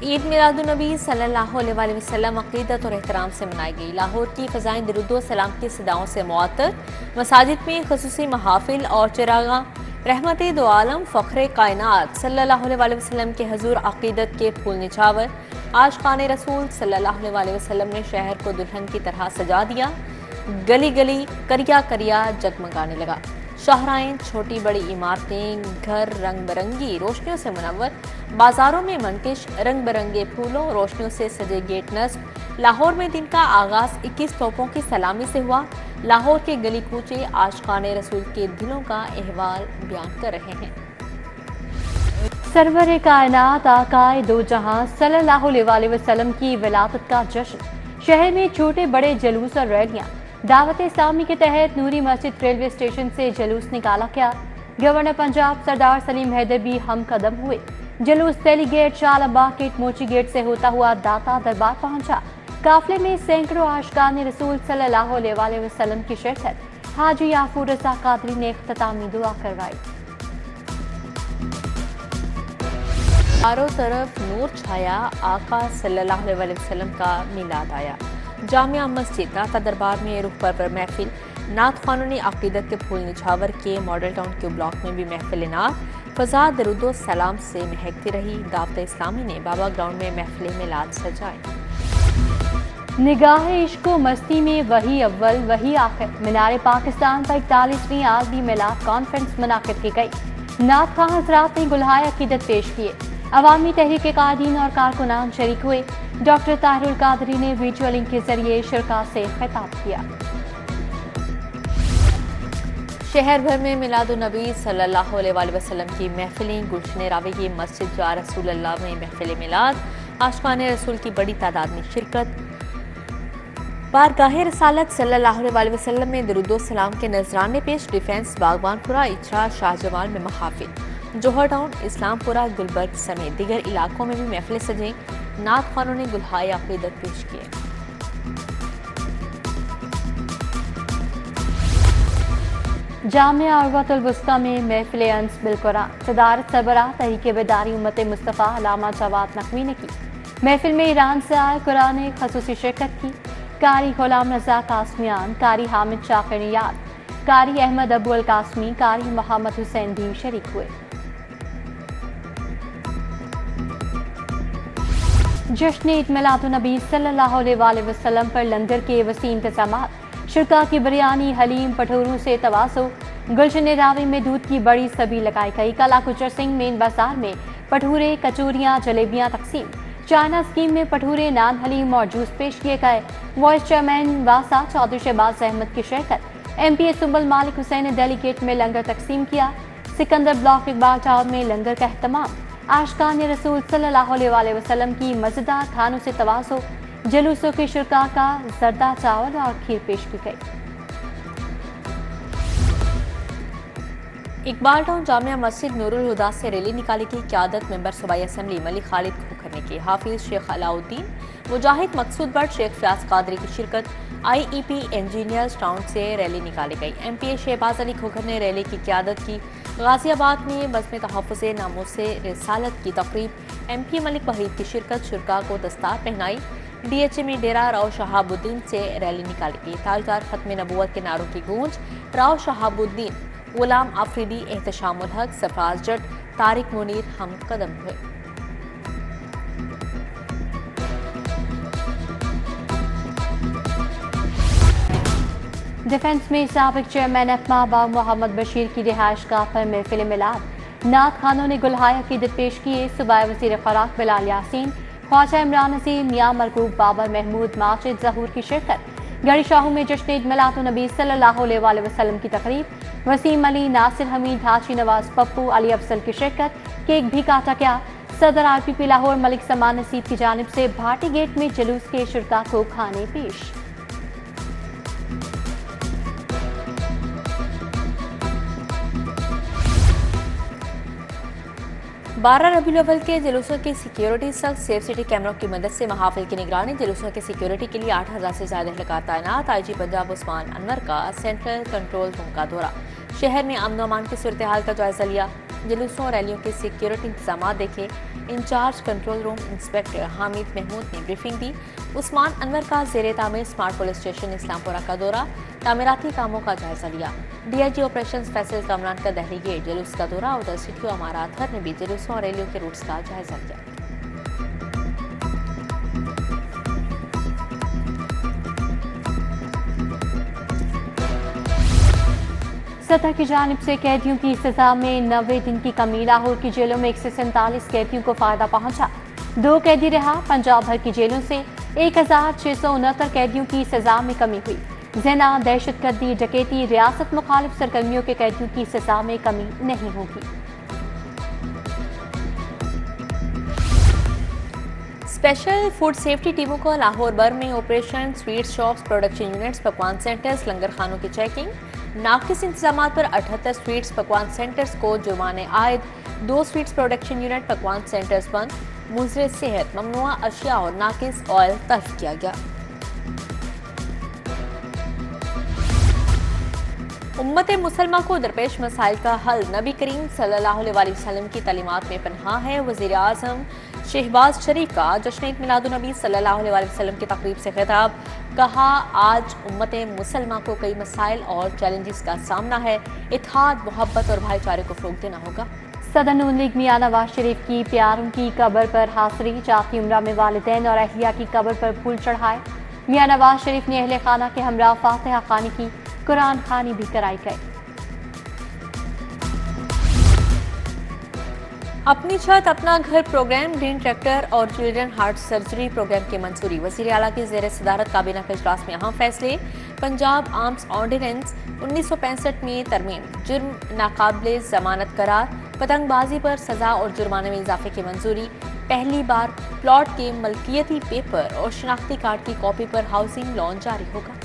ईद मिलादुन्नबी सल्लल्लाहु अलैहि वसल्लम अक़ीदत और एहतराम से मनाई गई। लाहौर की फ़ज़ाएं दुरूद व सलाम की सदाओं से मुअत्तर, मसाजिद में ख़ुसूसी महाफिल और चिरागा रहमत दो आलम फ़ख्रे कायनात सल्लल्लाहु अलैहि वसल्लम के हजूर अक़ीदत के फूल निछावर आशिक़ाने रसूल सल्लल्लाहु अलैहि वसल्लम ने शहर को दुल्हन की तरह सजा दिया। गली गली करिया करिया जगमगाने लगा। शाहराएं, छोटी बड़ी इमारतें, घर रंग बिरंगी रोशनियों से मुनव्वर, बाजारों में मनकिश रंग बिरंगे फूलों रोशनियों से सजे गेट नस्ब। लाहौर में दिन का आगाज 21 तोपों की सलामी से हुआ। लाहौर के गली कूचे आशिक़ाने रसूल के दिलों का अहवाल बयान कर रहे हैं। सरवर कायनात आकाए दो जहां सल्लल्लाहु अलैहि वसल्लम की विलादत का जश्न। शहर में छोटे बड़े जुलूस और रैलियां। दावत इस्लामी के तहत नूरी मस्जिद रेलवे स्टेशन से जुलूस निकाला गया। गवर्नर पंजाब सरदार सलीम हैदर भी हम कदम हुए। जुलूस दिल्ली गेट, शालाबाग गेट, मोची गेट से होता हुआ दाता दरबार पहुंचा। काफिले में सैकड़ों आशिक़ाने रसूल सल्लल्लाहु अलैहि वसल्लम की शिरकत। हाजी याफूर रज़ा कादरी ने इख्तितामी दुआ करवाई। चारों तरफ नूर छाया, आका सल्लल्लाहु अलैहि वसल्लम का मिलाद आया। जामिया मस्जिद दाता दरबार में रुख पर महफिल नात ख़ानों अक़ीदत के फूल निछावर के। मॉडल टाउन के ब्लॉक में भी महफिल नात फ़ज़ा दरूद व सलाम से महकती रही। दावत इस्लामी ने बाबा ग्राउंड में महफिल मिलाद सजाए। निगाह इश्क़ मस्ती में वही अव्वल वही आखिर। मीनार पाकिस्तान पर 41वीं आलमी मिलाद कॉन्फ्रेंस मुनाकिद की गई। नात खां हज़रात ने गुलहाए अक़ीदत पेश किए। अवामी तहरीक कायदीन और कारकुनान शरीक हुए। डॉक्टर ताहिरुल कादरी ने वर्चुअल लिंक के जरिए शिरका से खिताब किया। शहर भर में मिलादुन्नबी सल्लल्लाहु अलैहि वसल्लम की महफिलें। गुलशन रावी की मस्जिद जा रसूलल्लाह में महफिल मिलाद, आशिक़ाने रसूल की बड़ी तादाद में शिरकत। बारगाह रसालत सल्लल्लाहु अलैहि वसल्लम में दुरूद व सलाम के नजराने पेश। डिफेंस, बागबानपुरा, इचरा, शाहजमाल में महाफिल। जोहर टाउन, इस्लामपुरा, गुलबर्ग समेत दीगर इलाकों में भी महफिलें सजें। नात ख़ानों ने गुलहाए अक़ीदत पेश किए। जामिया उर्वतुल वुस्ता में महफिल अंस बिल कुरान। सदारत सरबराह तहरीक बेदारी उम्मत मुस्तफ़ा अल्लामा जवाद नक़वी ने की। महफिल में ईरान से आए कुरान ने ख़ुसूसी शिरकत की। कारी गुलाम रज़ा कासमियान, कारी हामिद शाकिर नियाद, कारी अहमद अबू अल कासमी, कारी मोहम्मद हुसैन भी शरीक हुए। जश्न ईद मिलादुन्नबी सल्लल्लाहु अलैहि वसल्लम पर लंगर के वसी इंतज़ामात। शिरका की बिरयानी, हलीम, पठोरों से तवासो। गुलशन रावी में दूध की बड़ी सभी लगाई गई। कला गुजर सिंह मेन बाजार में पठूरे, कचोरियाँ, जलेबियाँ तकसीम। चाइना स्कीम में पठूरे, नान, हलीम और जूस पेश किए गए। वाइस चेयरमैन वासा चौधरी शहबाज अहमद की शिरकत। MP सुंबल मालिक हुसैन ने दिल्ली गेट में लंगर तकसीम किया। सिकंदर ब्लॉक इकबाल टाउन में लंगर का एहतमाम। आशिक़ाने रसूल सल्लल्लाहु अलैहि वसल्लम की मज़ेदार खानों से तवाज़ो। जुलूसों की शिरका का जर्दा चावल और खीर पेश की गई। इकबाल टाउन जामिया मस्जिद नूरुल हुदा से रैली निकाली गई। क़यादत मेंबर सूबाई असम्बली मलिक खालिद खोखर ने की। हाफिज शेख अलाउद्दीन, मुजाहिद मकसूद बट, शेख फयाज कादरी की शिरकत। IEP इंजीनियर्स टाउन से रैली निकाली गई। MPA शहबाज अली खोखर ने रैली की क़यादत की। गाजियाबाद में बज़्म तहफ़्फ़ुज़े नामूसे रिसालत की तक़रीब। MP मलिक वहीद की शिरकत। शुरका को दस्तार पहनाई। DHA में डेरा राव शहाबुद्दीन से रैली निकाली गई। तालकार ख़त्म नबूवत के नारों की गूंज। राव शहाबुद्दीन, गुलाम आफरीदी, एहतशामुल हक, सरफराज जट, तारिक मुनीर हम कदम हुए। डिफेंस में साबिक चेयरमैन एफमा मोहम्मद बशीर की रिहाइश गाह पर महफिल मिलाद। नात ख़ानों ने गुलहाए अक़ीदत पेश किए। सूबाई वज़ीर ख़ुराक बिलाल यासीन, ख्वाजा इमरान नसीम, मियां मरगूब, बाबर महमूद, माजिद ज़हूर की शिरकत। गढ़ी शाहू में जश्न ईद मिलादुन्नबी सल्लल्लाहु अलैहि वसल्लम की तक़रीब। वसीम अली, नासिर हमीद, हाजी नवाज, पप्पू, अली अफजल की शिरकत। केक भी काटा गया। सदर IPP लाहौर मलिक समान नसीब की जानिब से भाटी गेट में जुलूस के शिरका को खाने पेश। 12 रबीउल अव्वल के जुलूसों की सिक्योरिटी सख्त। सेफ सिटी कैमरों की मदद से महाफिल की निगरानी। जुलूसों की सिक्योरिटी के लिए 8000 से ज्यादा एहलकार तैनात। IG पंजाब उस्मान अनवर का सेंट्रल कंट्रोल रूम का दौरा। शहर में अमन अमान की सूरत हाल का जायजा लिया। जुलूसों और रैलियों के सिक्योरिटी इंतजाम देखे। Incharge control room inspector Hamid Mahmood ने ब्रीफिंग दी। उस्मान अनवर का जेर तामीर स्मार्ट पुलिस स्टेशन इस्लामपुरा का दौरा, तामीराती कामों का जायजा लिया। DIG ऑपरेशन फैसल कमरान का दहली गेट जुलूस का दौरा, उधर सिटी अमारात हर ने भी जुलूसों और रैलियों के रूट्स का जायजा लिया। सतह की जानिब से कैदियों की सजा में 90 दिन की कमी। लाहौर की जेलों में 147 कैदियों को फायदा पहुंचा, 2 कैदी रहा। पंजाब भर की जेलों से 1669 कैदियों की सजा में कमी हुई। जना, दहशतगर्दी, डकैती, रियासत मुखालिफ सरगर्मियों के कैदियों की सजा में कमी नहीं होगी। स्पेशल फूड सेफ्टी टीमों को लाहौर भर में operation sweet shops, production units, पकवान सेंटर्स, लंगर खानों की चेकिंग। नाकिस इंतजाम पर 78 स्वीट्स पकवान सेंटर्स को जुर्माने आयद, 2 स्वीट्स प्रोडक्शन यूनिट पकवान सेंटर्स बंद। मुज़र सेहत, ममनुआ अशिया और नाकिस ऑयल तल्फ किया गया। उम्मत मुसलमा को दरपेश मसाइल का हल नबी करीम सल्लल्लाहु अलैहि वसल्लम की तालीमात में पन्हा है। वज़ीर आज़म शहबाज शरीफ का जश्न ईद मिलादुन्नबी सल्लल्लाहु अलैहि वसल्लम की तकरीब से खिताब, कहा आज उम्मत मुसलमा को कई मसाइल और चैलेंजेस का सामना है, इत्तेहाद, मोहब्बत और भाईचारे को फ़रोग़ देना होगा। सदर नून लीग मियां नवाज शरीफ की प्यारों की कब्र पर हाज़री, जाती उम्रा में वालिदैन और अहलिया की कब्र पर फूल चढ़ाए। मियां नवाज शरीफ ने अहले खाना के हमरा फातिहा खानी की, कुरान खानी भी कराई गई। अपनी छत अपना घर प्रोग्राम, ग्रीन ट्रैक्टर और चिल्ड्रन हार्ट सर्जरी प्रोग्राम की मंजूरी। वज़ीर आला की ज़ेर सदारत काबीना के इजलास में अहम फैसले। पंजाब आर्म्स ऑर्डिनेंस 1965 में तरमीम, जुर्म नाकाबिले जमानत करार। पतंगबाजी पर सजा और जुर्माने में इजाफे की मंजूरी। पहली बार प्लॉट के मलकियती पेपर और शनाख्ती कार्ड की कॉपी पर हाउसिंग लोन जारी होगा।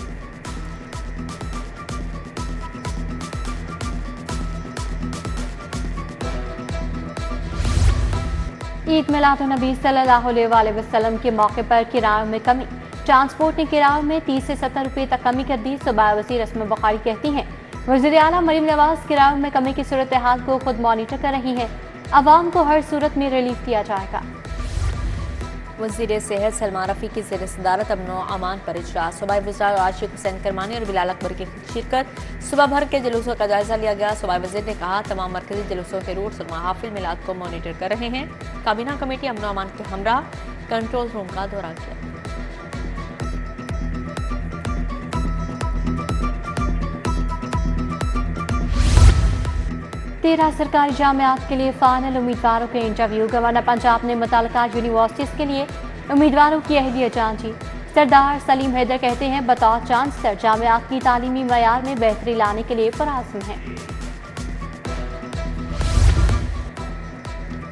ईद मिलादुन्नबी सल्लल्लाहु अलैहि वसल्लम के मौके पर किरायों में कमी। ट्रांसपोर्ट ने किरायों में 30 से 70 रुपये तक कमी कर दी। सूबा वज़ीर असमा बुखारी कहती हैं, वज़ीर आला मरीम नवाज किरायों में कमी की सूरत हाल को खुद मॉनिटर कर रही हैं, अवाम को हर सूरत में रिलीफ दिया जाएगा। वज़ीर सेहत सलमान रफ़ी की ज़ेर सदारत अमन व अमान पर इजलास। सूबाई वज़ीर आशिक हुसैन करमानी और बिलाल अकबर की शिरकत। सुबह भर के जुलूसों का जायजा लिया गया। सूबाई वज़ीर ने कहा, तमाम मरकजी जुलूसों के रूट्स और महाफिल मिलाद को मॉनिटर कर रहे हैं। काबीना कमेटी अमन व अमान के हमरा कंट्रोल रूम का दौरा किया। तेरह सरकारी जामियात के लिए फाइनल उम्मीदवारों के इंटरव्यू। गवर्नर पंजाब ने मुतल्लिका यूनिवर्सिटीज़ के लिए उम्मीदवारों की अहलियत जांची। सरदार सलीम हैदर कहते हैं, बतौर चांसलर जामियात की तालीमी मयार में बेहतरी लाने के लिए पुरअज़्म हैं।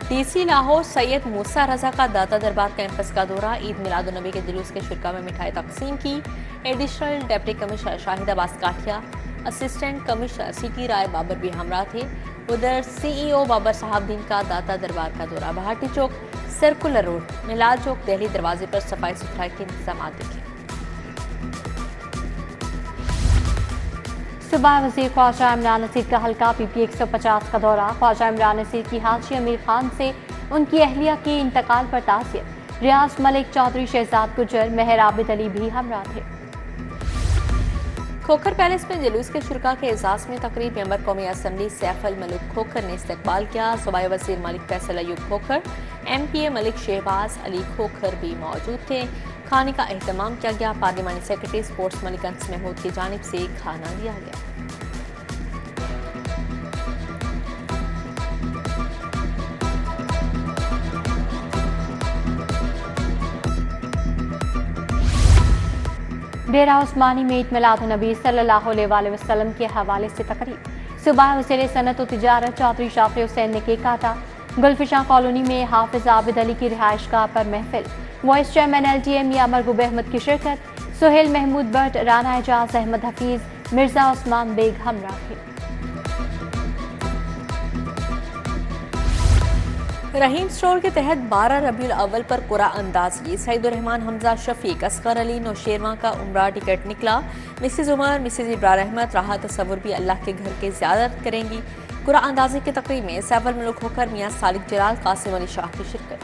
DC लाहौर सैयद मूसा रजा का दाता दरबार कैंपस का दौरा। ईद मिलादुन्नबी के जुलूस के शुरा में मिठाई तकसीम की। Additional deputy commissioner Shahid Abbas Kathia, assistant commissioner city Rai Babar भी हमरा थे। उधर CEO बाबर साहबदीन का दाता दरबार का दौरा। भाटी चौक, सर्कुलर रोड, मिलाद चौक, दिल्ली दरवाजे पर सफाई सुथराई के इंतजाम देखे। सूबा वज़ीर ख्वाजा इमरान नसीर का हल्का PP 150 का दौरा। ख्वाजा इमरान नसीर की हाजी अमीर खान से उनकी अहलिया के इंतकाल पर ताज़ियत। रियाज मलिक, चौधरी शहजाद गुजर, मेहर आबिद अली भी हमरा थे। खोखर पैलेस में जुलूस के शुरा के एजाज में तकरीब। मेंबर कौमी असम्बली सैफ अल मलूक खोखर ने इस्तकबाल किया। सूबाई वज़ीर मलिक फैसल अयूब खोखर, MPA मलिक शहबाज अली खोखर भी मौजूद थे। खाने का एहतमाम किया गया। पार्लिमानी सेक्रेटरी स्पोर्ट्स मलिक अंस महमूद की जानिब से खाना दिया गया। डेरा उस्मानी में ईद मिलादुन्नबी सल्लल्लाहु अलैहि वसल्लम के हवाले से तकरीब। सुबह वज़ीर सनत व तिजारत चौधरी शाफी हुसैन ने केक काटा। गुलफिशा कॉलोनी में हाफिज आबिद अली की रिहाइशगाह पर महफिल। वाइस चेयरमैन LTA मियां मरगूब अहमद की शिरकत। सुहेल महमूद भट्ट, राना एजाज अहमद हफीज, मिर्जा उस्मान बेग हमरा थे। रहीम स्टोर के तहत 12 रबीउल अव्वल पर कुरा अंदाजी। सईदुर रहमान, हमजा शफीक, असगर अली, नौशेरवा का उम्रा टिकट निकला। मिसेज उमर, मिसेज इब्रार अहमद राहत तस्वुर भी अल्लाह के घर के ज़ियारत करेंगी। कुरान अंदाजी की तकरीब में सैफ अल मुल्क होकर मियां सालिक जलाल कासिम अली शाह की शिरकत।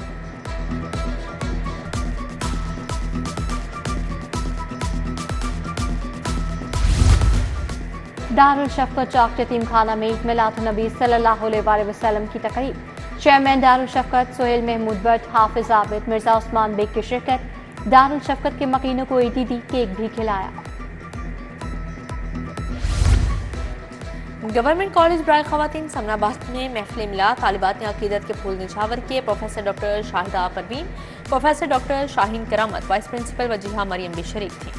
दारुल शफ़क़त चौक यतीम खाना में ईद मिलाद नबी सल्लल्लाहु अलैहि वसल्लम की तकरीब। चेयरमैन दारुल शफ़क़त सोहेल महमूद भट्ट, हाफिज आबिद, मिर्जा उस्मान बेग की शिरकत। दारुल शफ़क़त के मकीनों को ईदी दी, केक भी खिलाया। गवर्नमेंट कॉलेज बराए ख़वातीन समनाबाद में महफिल मिला। तालिबात ने अकीदत के फूल निछावर किए। Professor doctor Shahida Parveen, professor doctor Shaheen Karamat, vice principal Wajiha Maryam भी शरीक थी।